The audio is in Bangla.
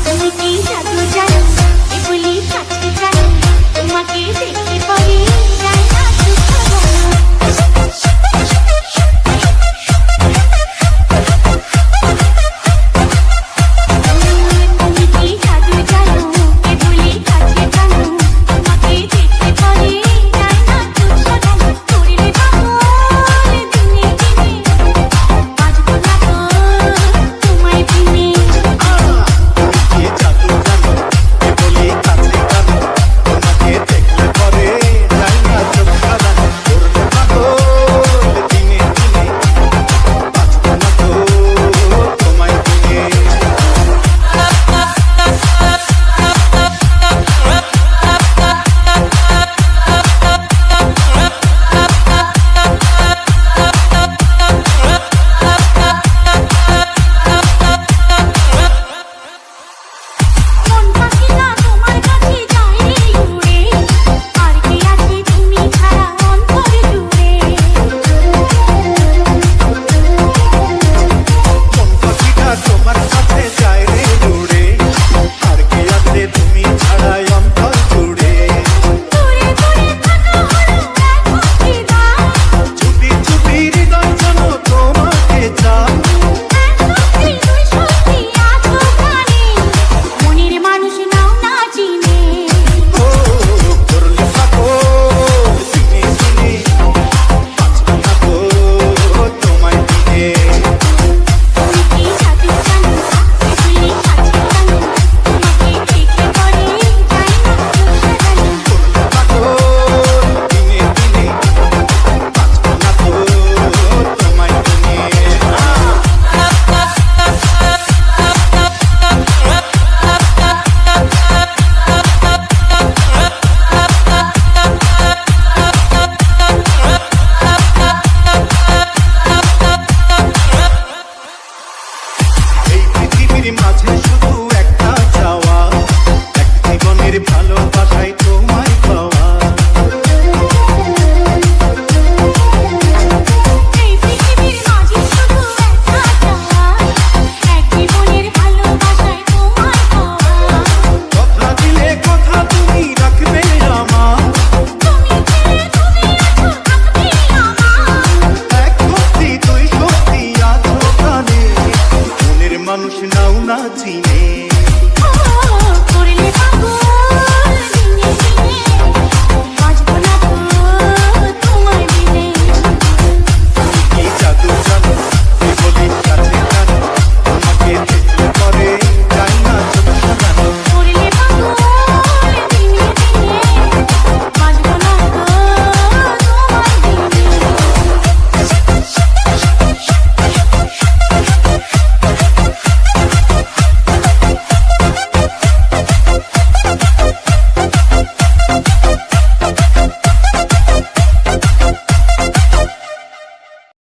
তুমি কি জাদু জানো এগুলি কাছে জানো তোমাকে দেখতে পরে যায় না তুমি কি জাদু জানো এগুলি কাছে জানো তোমাকে দেখতে পরে যায় না তুচ্ছ করিলে পাগল দিনে দিনে বাজবো না তো তোমায় বিনে মন পাখি না তোমার কাছে যায় রে উড়ে আর কি আছে তুমি ছাড়া অন্তর জুড়ে তোমার কাছে যায় রে দূরে আর কি আছে তুমি ছাড়াই অন্তর জুড়ে দূরে দূরে থাকা হলো এখন বিদায় ছুটি ছুটি হৃদয় যেন তোমাকে চায় সত্যি তুই সত্যি আছো প্রাণে মনের মানুষ নাও না চিনে ও করলে থাকো চিনি চিনি বাঁচবো না তো তোমায় দিনে তুমি কি জাদু জানো এগুলি কাছে জানো তোমাকে দেখে পরে যায় না সাজানো থাকো দিনে দিনে বাঁচবো না তো তোমায় দিনে এই পৃথিবীর মাঝে শুধু একটা চাওয়া এক জীবনের ভালোবাসায় তোমায় পাওয়া এই পৃথিবীর মাঝে শুধু একটা চাওয়া এক জীবনের ভালোবাসায় তোমার পাওয়া কথা দিলে কথা তুমি রাখবে আমার তুমি ছেড়ে তুমি আছো থাকবে আমার এক সত্যি তুই সত্যি আছো প্রাণে মনের মানুষ নাও না চিনে